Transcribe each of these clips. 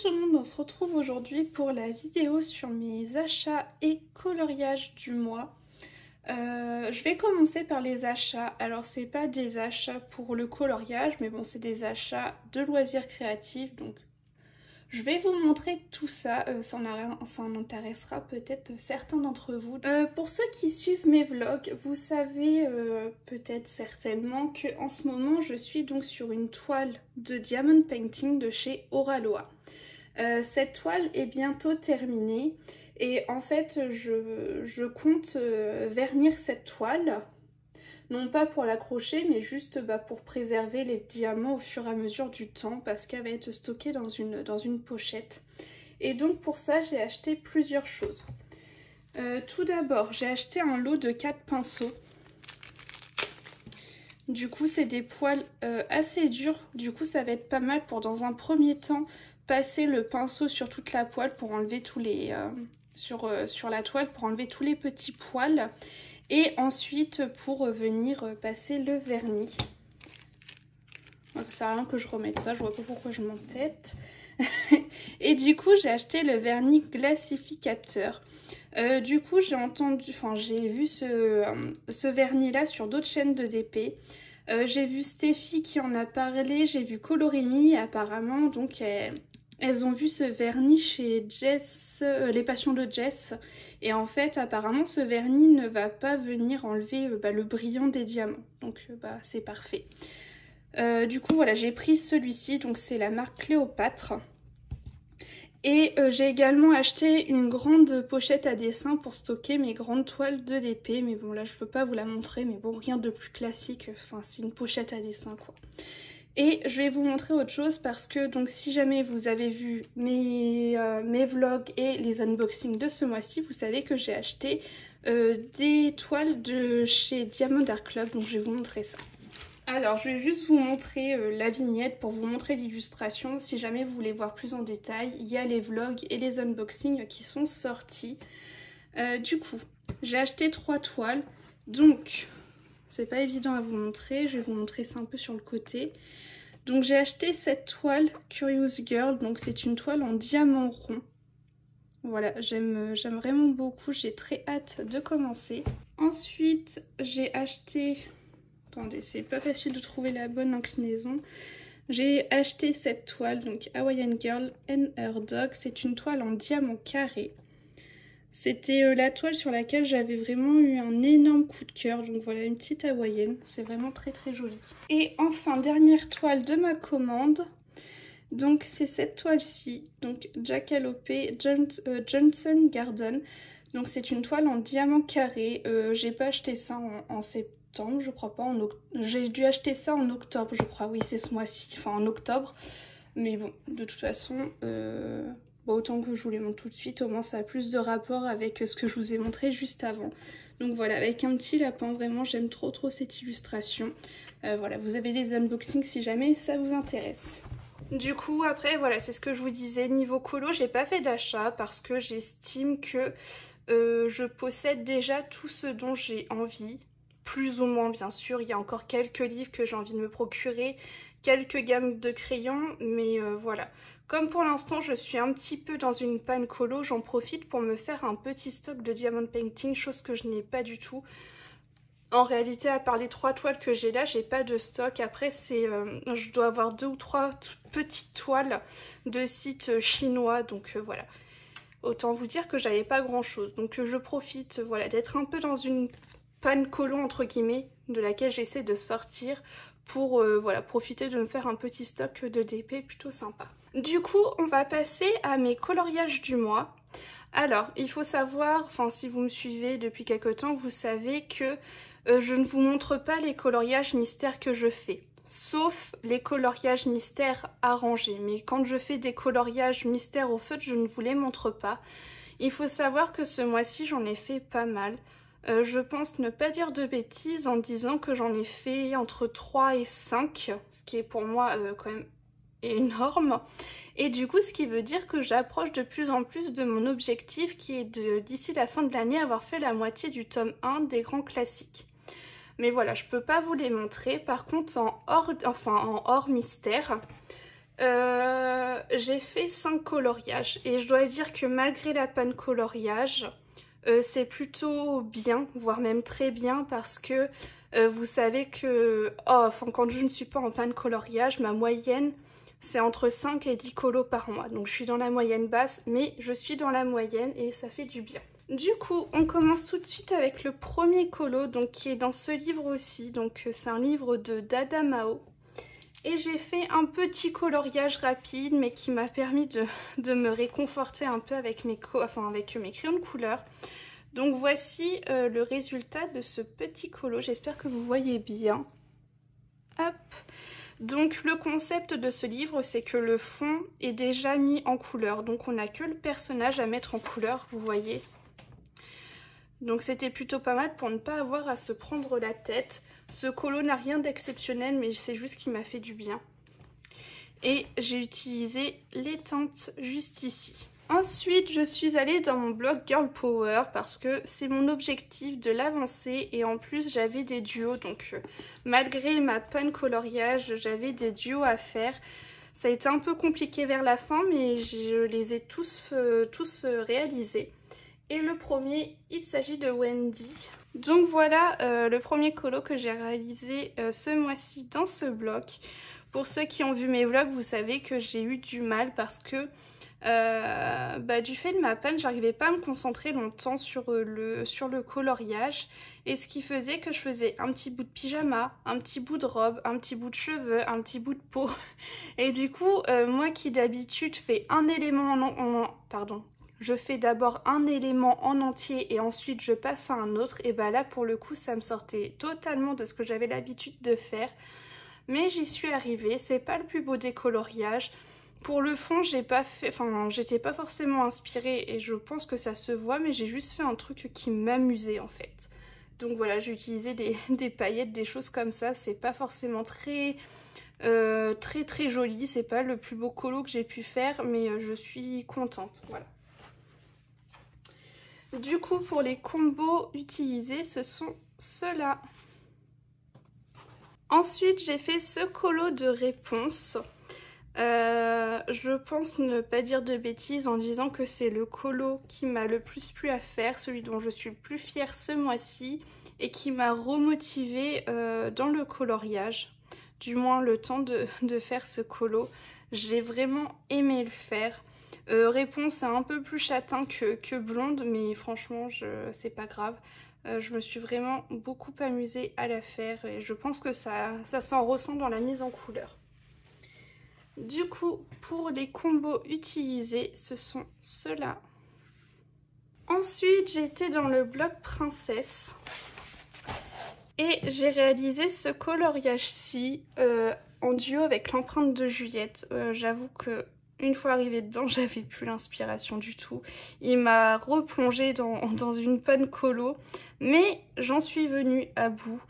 tout le monde, on se retrouve aujourd'hui pour la vidéo sur mes achats et coloriages du mois. Je vais commencer par les achats. Alors c'est pas des achats pour le coloriage, mais bon c'est des achats de loisirs créatifs, donc je vais vous montrer tout ça, ça en intéressera peut-être certains d'entre vous. Pour ceux qui suivent mes vlogs, vous savez peut-être certainement que en ce moment je suis donc sur une toile de diamond painting de chez Oraloa. Cette toile est bientôt terminée et en fait je compte vernir cette toile. Non pas pour l'accrocher, mais juste pour préserver les diamants au fur et à mesure du temps, parce qu'elle va être stockée dans une pochette. Et donc pour ça, j'ai acheté plusieurs choses. Tout d'abord, j'ai acheté un lot de 4 pinceaux. Du coup, c'est des poils assez durs. Du coup, ça va être pas mal pour, dans un premier temps, passer le pinceau sur toute la poêle pour enlever tous les... sur la toile, pour enlever tous les petits poils. Et ensuite pour venir passer le vernis. Bon, ça sert à rien que je remette ça, je vois pas pourquoi je m'entête. Et du coup j'ai acheté le vernis glacificateur. Du coup j'ai vu ce vernis là sur d'autres chaînes de DP. J'ai vu Steffi qui en a parlé, j'ai vu Colorimi apparemment, donc elles ont vu ce vernis chez Jess, les passions de Jess. Et en fait, apparemment, ce vernis ne va pas venir enlever le brillant des diamants. Donc, c'est parfait. Du coup, voilà, j'ai pris celui-ci. Donc, c'est la marque Cléopâtre. Et j'ai également acheté une grande pochette à dessin pour stocker mes grandes toiles de DP. Mais bon, là, je peux pas vous la montrer. Mais bon, rien de plus classique. Enfin, c'est une pochette à dessin, quoi. Et je vais vous montrer autre chose parce que donc si jamais vous avez vu mes vlogs et les unboxings de ce mois-ci, vous savez que j'ai acheté des toiles de chez Diamond Art Club, donc je vais vous montrer ça. Alors je vais juste vous montrer la vignette pour vous montrer l'illustration. Si jamais vous voulez voir plus en détail, il y a les vlogs et les unboxings qui sont sortis. Du coup, j'ai acheté 3 toiles, donc... c'est pas évident à vous montrer, je vais vous montrer ça un peu sur le côté. Donc j'ai acheté cette toile Curious Girl, donc c'est une toile en diamant rond. Voilà, j'aime vraiment beaucoup, j'ai très hâte de commencer. Ensuite j'ai acheté, attendez c'est pas facile de trouver la bonne inclinaison. J'ai acheté cette toile, donc Hawaiian Girl and Her Dog, c'est une toile en diamant carré. C'était la toile sur laquelle j'avais vraiment eu un énorme coup de cœur. Donc voilà, une petite hawaïenne. C'est vraiment très très joli. Et enfin, dernière toile de ma commande. Donc c'est cette toile-ci. Donc Jackalope Johnson Garden. Donc c'est une toile en diamant carré. J'ai pas acheté ça en septembre, je crois pas. J'ai dû acheter ça en octobre, je crois. Oui, c'est ce mois-ci. Enfin en octobre. Mais bon, de toute façon... bon, autant que je vous les montre tout de suite, au moins ça a plus de rapport avec ce que je vous ai montré juste avant. Donc voilà, avec un petit lapin, vraiment j'aime trop cette illustration. Voilà, vous avez les unboxings si jamais ça vous intéresse. Du coup, après, voilà, c'est ce que je vous disais. Niveau colo, j'ai pas fait d'achat parce que j'estime que je possède déjà tout ce dont j'ai envie. Plus ou moins, bien sûr. Il y a encore quelques livres que j'ai envie de me procurer, quelques gammes de crayons, mais voilà. Comme pour l'instant, je suis un petit peu dans une panne colo, j'en profite pour me faire un petit stock de diamond painting, chose que je n'ai pas du tout. En réalité, à part les 3 toiles que j'ai là, j'ai pas de stock. Après, je dois avoir 2 ou 3 petites toiles de sites chinois, donc voilà. Autant vous dire que j'avais pas grand chose. Donc je profite voilà, d'être un peu dans une panne colo entre guillemets, de laquelle j'essaie de sortir pour voilà, profiter de me faire un petit stock de DP plutôt sympa. Du coup, on va passer à mes coloriages du mois. Alors, il faut savoir, enfin si vous me suivez depuis quelque temps, vous savez que je ne vous montre pas les coloriages mystères que je fais. Sauf les coloriages mystères arrangés. Mais quand je fais des coloriages mystères au feutre, je ne vous les montre pas. Il faut savoir que ce mois-ci, j'en ai fait pas mal. Je pense ne pas dire de bêtises en disant que j'en ai fait entre 3 et 5. Ce qui est pour moi quand même énorme. Et du coup, ce qui veut dire que j'approche de plus en plus de mon objectif qui est de, d'ici la fin de l'année, avoir fait la moitié du tome 1 des grands classiques. Mais voilà, je peux pas vous les montrer. Par contre, en hors mystère, J'ai fait 5 coloriages et je dois dire que malgré la panne coloriage, c'est plutôt bien, voire même très bien parce que vous savez que quand je ne suis pas en panne coloriage, ma moyenne c'est entre 5 et 10 colos par mois. Donc je suis dans la moyenne basse, mais je suis dans la moyenne et ça fait du bien. Du coup, on commence tout de suite avec le premier colo, donc qui est dans ce livre aussi. Donc c'est un livre de Dada Mao. Et j'ai fait un petit coloriage rapide, mais qui m'a permis de me réconforter un peu avec mes crayons de couleur. Donc voici le résultat de ce petit colo. J'espère que vous voyez bien. Hop. Donc le concept de ce livre, c'est que le fond est déjà mis en couleur. Donc on n'a que le personnage à mettre en couleur, vous voyez. Donc c'était plutôt pas mal pour ne pas avoir à se prendre la tête. Ce colo n'a rien d'exceptionnel, mais c'est juste qu'il m'a fait du bien. Et j'ai utilisé les teintes juste ici. Ensuite, je suis allée dans mon blog Girl Power parce que c'est mon objectif de l'avancer. Et en plus, j'avais des duos. Donc malgré ma panne coloriage, j'avais des duos à faire. Ça a été un peu compliqué vers la fin, mais je les ai tous réalisés. Et le premier, il s'agit de Wendy. Donc voilà le premier colo que j'ai réalisé ce mois-ci dans ce blog. Pour ceux qui ont vu mes vlogs, vous savez que j'ai eu du mal parce que du fait de ma panne, j'arrivais pas à me concentrer longtemps sur le coloriage. Et ce qui faisait que je faisais un petit bout de pyjama, un petit bout de robe, un petit bout de cheveux, un petit bout de peau. Et du coup, moi qui d'habitude fais un élément je fais d'abord un élément en entier et ensuite je passe à un autre. Et bah là pour le coup ça me sortait totalement de ce que j'avais l'habitude de faire. Mais j'y suis arrivée, c'est pas le plus beau des coloriages. Pour le fond j'étais pas forcément inspirée et je pense que ça se voit, mais j'ai juste fait un truc qui m'amusait en fait. Donc voilà, j'ai utilisé des paillettes, des choses comme ça, c'est pas forcément très joli, c'est pas le plus beau colo que j'ai pu faire, mais je suis contente, voilà. Du coup, pour les combos utilisés, ce sont ceux-là. Ensuite, j'ai fait ce colo de réponse. Je pense ne pas dire de bêtises en disant que c'est le colo qui m'a le plus plu à faire, celui dont je suis le plus fière ce mois-ci et qui m'a remotivée dans le coloriage. Du moins le temps de faire ce colo. J'ai vraiment aimé le faire. Réponse est un peu plus châtain que blonde, mais franchement c'est pas grave. Je me suis vraiment beaucoup amusée à la faire et je pense que ça s'en ressent dans la mise en couleur. Du coup, pour les combos utilisés, ce sont ceux-là. Ensuite, j'étais dans le blog Princesse et j'ai réalisé ce coloriage-ci en duo avec l'empreinte de Juliette. J'avoue que une fois arrivée dedans, j'avais plus l'inspiration du tout. Il m'a replongée dans une panne colo, mais j'en suis venue à bout.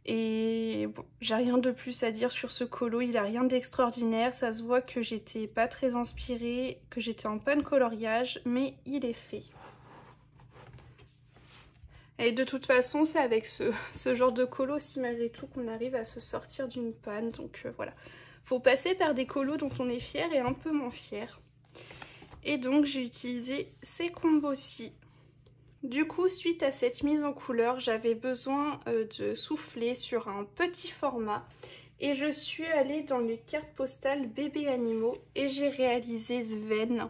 Et bon, j'ai rien de plus à dire sur ce colo, il a rien d'extraordinaire. Ça se voit que j'étais pas très inspirée, que j'étais en panne coloriage, mais il est fait. Et de toute façon, c'est avec ce genre de colo aussi malgré tout qu'on arrive à se sortir d'une panne, donc voilà. Faut passer par des colos dont on est fier et un peu moins fier. Et donc j'ai utilisé ces combos-ci. Du coup, suite à cette mise en couleur, j'avais besoin de souffler sur un petit format. Et je suis allée dans les cartes postales bébés animaux et j'ai réalisé Sven.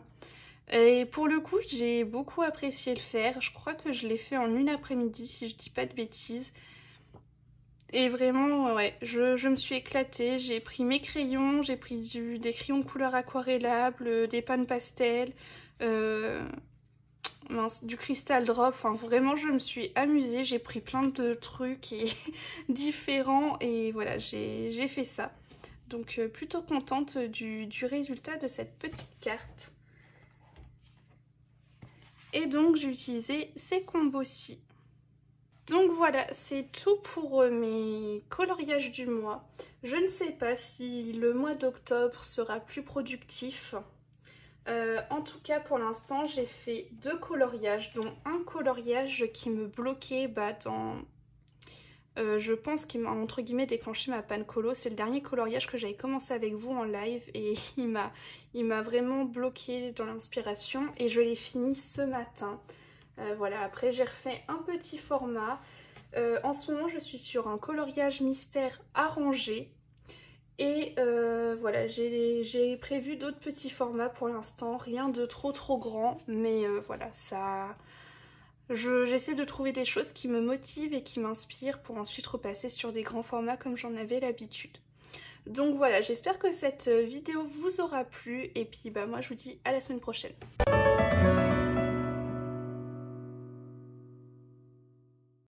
Et pour le coup, j'ai beaucoup apprécié le faire. Je crois que je l'ai fait en une après-midi si je dis pas de bêtises. Et vraiment, ouais, je me suis éclatée. J'ai pris mes crayons, j'ai pris des crayons de couleur aquarellables, des pannes pastel, du cristal drop. Enfin, vraiment, je me suis amusée. J'ai pris plein de trucs différents et voilà, j'ai fait ça. Donc, plutôt contente du résultat de cette petite carte. Et donc, j'ai utilisé ces combos-ci. Donc voilà, c'est tout pour mes coloriages du mois. Je ne sais pas si le mois d'octobre sera plus productif. En tout cas, pour l'instant, j'ai fait 2 coloriages, dont un coloriage qui me bloquait je pense qu'il m'a entre guillemets déclenché ma panne colo. C'est le dernier coloriage que j'avais commencé avec vous en live et il m'a vraiment bloqué dans l'inspiration et je l'ai fini ce matin. Voilà, après j'ai refait un petit format. En ce moment je suis sur un coloriage mystère arrangé. Et voilà, j'ai prévu d'autres petits formats pour l'instant, rien de trop grand, mais voilà, ça... J'essaie de trouver des choses qui me motivent et qui m'inspirent pour ensuite repasser sur des grands formats comme j'en avais l'habitude. Donc voilà, j'espère que cette vidéo vous aura plu et puis bah moi je vous dis à la semaine prochaine.